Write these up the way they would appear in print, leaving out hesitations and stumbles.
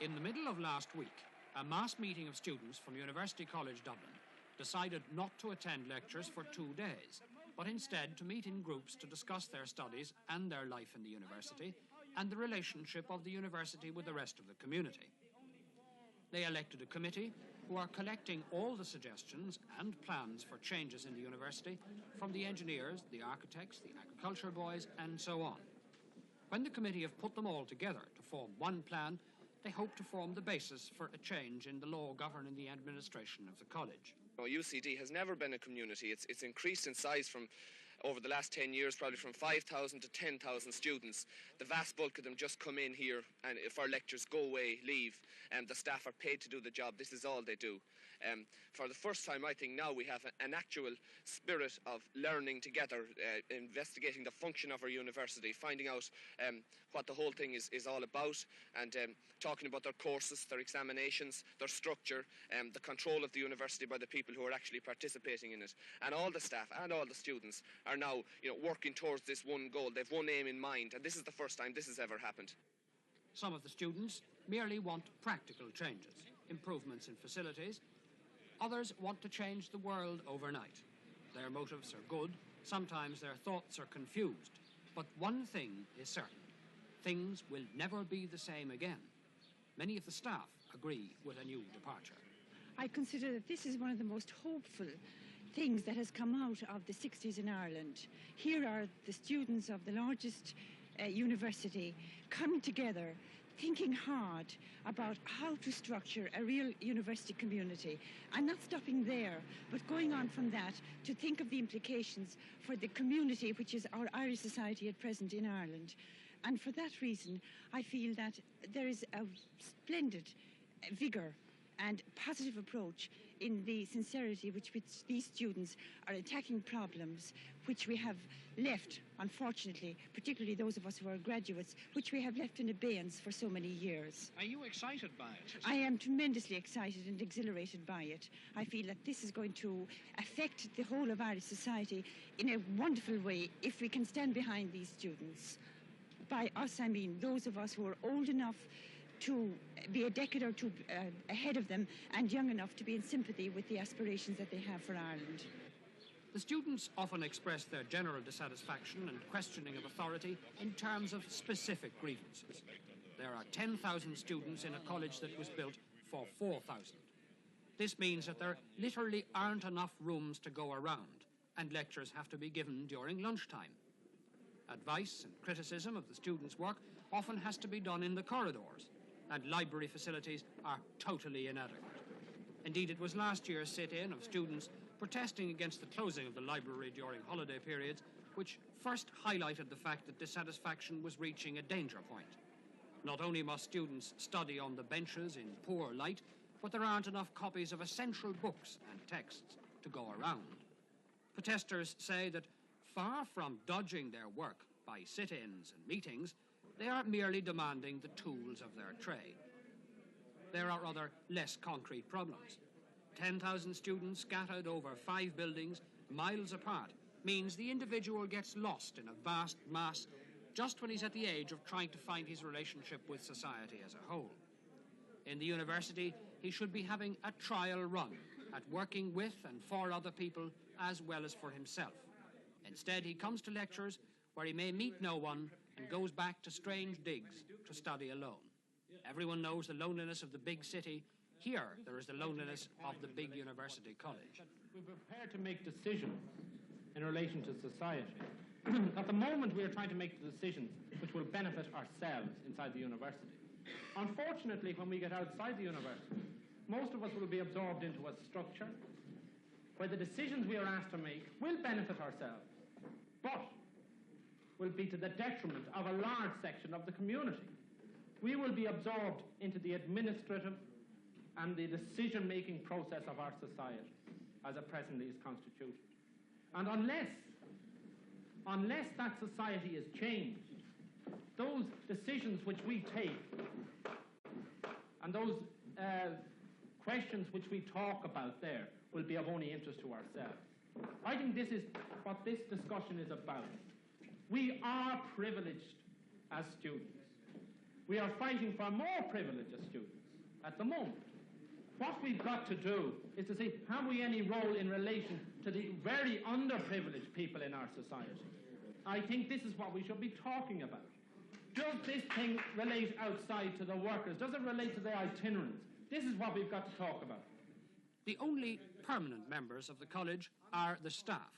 In the middle of last week, a mass meeting of students from University College Dublin decided not to attend lectures for 2 days, but instead to meet in groups to discuss their studies and their life in the university and the relationship of the university with the rest of the community. They elected a committee who are collecting all the suggestions and plans for changes in the university from the engineers, the architects, the agriculture boys, and so on. When the committee have put them all together to form one plan, they hope to form the basis for a change in the law governing the administration of the college. UCD has never been a community. It's increased in size from over the last 10 years, probably from 5,000 to 10,000 students. The vast bulk of them just come in here, and if our lectures go away, leave, and the staff are paid to do the job. This is all they do. For the first time, I think now we have an actual spirit of learning together, investigating the function of our university, finding out what the whole thing is all about, and talking about their courses, their examinations, their structure, the control of the university by the people who are actually participating in it. And all the staff and all the students are now, working towards this one goal. They've one aim in mind, and this is the first time this has ever happened. Some of the students merely want practical changes, improvements in facilities. Others want to change the world overnight. Their motives are good, sometimes their thoughts are confused. But one thing is certain: things will never be the same again. Many of the staff agree with a new departure. I consider that this is one of the most hopeful things that has come out of the 60s in Ireland. Here are the students of the largest university coming together, thinking hard about how to structure a real university community, and not stopping there, but going on from that to think of the implications for the community which is our Irish society at present in Ireland. And for that reason, I feel that there is a splendid vigour and positive approach in the sincerity with which these students are attacking problems which we have left, unfortunately, particularly those of us who are graduates, which we have left in abeyance for so many years. Are you excited by it? I am tremendously excited and exhilarated by it. I feel that this is going to affect the whole of Irish society in a wonderful way if we can stand behind these students. By us, I mean those of us who are old enough to be a decade or two ahead of them and young enough to be in sympathy with the aspirations that they have for Ireland. The students often express their general dissatisfaction and questioning of authority in terms of specific grievances. There are 10,000 students in a college that was built for 4,000. This means that there literally aren't enough rooms to go around, and lectures have to be given during lunchtime. Advice and criticism of the students' work often has to be done in the corridors, and library facilities are totally inadequate. Indeed, it was last year's sit-in of students protesting against the closing of the library during holiday periods which first highlighted the fact that dissatisfaction was reaching a danger point. Not only must students study on the benches in poor light, but there aren't enough copies of essential books and texts to go around. Protesters say that far from dodging their work by sit-ins and meetings, they are merely demanding the tools of their trade. There are other, less concrete problems. 10,000 students scattered over 5 buildings, miles apart, means the individual gets lost in a vast mass just when he's at the age of trying to find his relationship with society as a whole. In the university, he should be having a trial run at working with and for other people as well as for himself. Instead, he comes to lectures where he may meet no one and goes back to strange digs to study alone. Everyone knows the loneliness of the big city. Here, there is the loneliness of the big university college. We're prepared to make decisions in relation to society. At the moment, we are trying to make the decisions which will benefit ourselves inside the university. Unfortunately, when we get outside the university, most of us will be absorbed into a structure where the decisions we are asked to make will benefit ourselves, but will be to the detriment of a large section of the community. We will be absorbed into the administrative and the decision-making process of our society as it presently is constituted. And unless that society is changed, those decisions which we take and those questions which we talk about there will be of only interest to ourselves. I think this is what this discussion is about. We are privileged as students. We are fighting for more privilege of students at the moment. What we've got to do is to see, have we any role in relation to the very underprivileged people in our society? I think this is what we should be talking about. Does this thing relate outside to the workers? Does it relate to the itinerants? This is what we've got to talk about. The only permanent members of the college are the staff,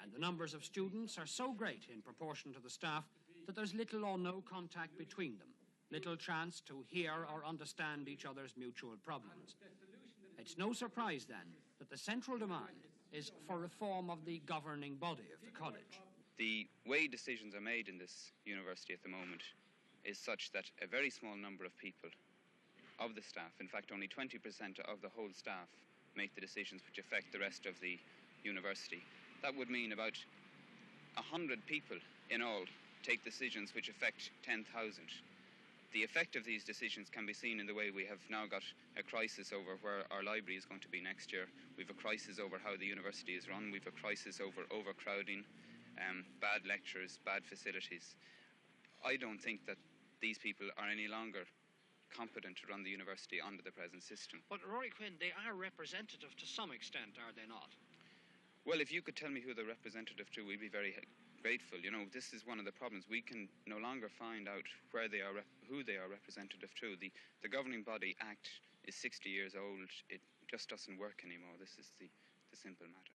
and the numbers of students are so great in proportion to the staff that there's little or no contact between them, little chance to hear or understand each other's mutual problems. It's no surprise, then, that the central demand is for reform of the governing body of the college. The way decisions are made in this university at the moment is such that a very small number of people of the staff, in fact only 20% of the whole staff, make the decisions which affect the rest of the university. That would mean about 100 people in all take decisions which affect 10,000. The effect of these decisions can be seen in the way we have now got a crisis over where our library is going to be next year. We have a crisis over how the university is run. We have a crisis over overcrowding, bad lectures, bad facilities. I don't think that these people are any longer competent to run the university under the present system. But Rory Quinn, they are representative to some extent, are they not? Well, if you could tell me who they're representative to, we'd be very grateful. You know, this is one of the problems. We can no longer find out where they are, who they are representative to. The Governing Body Act is 60 years old. It just doesn't work anymore. This is the simple matter.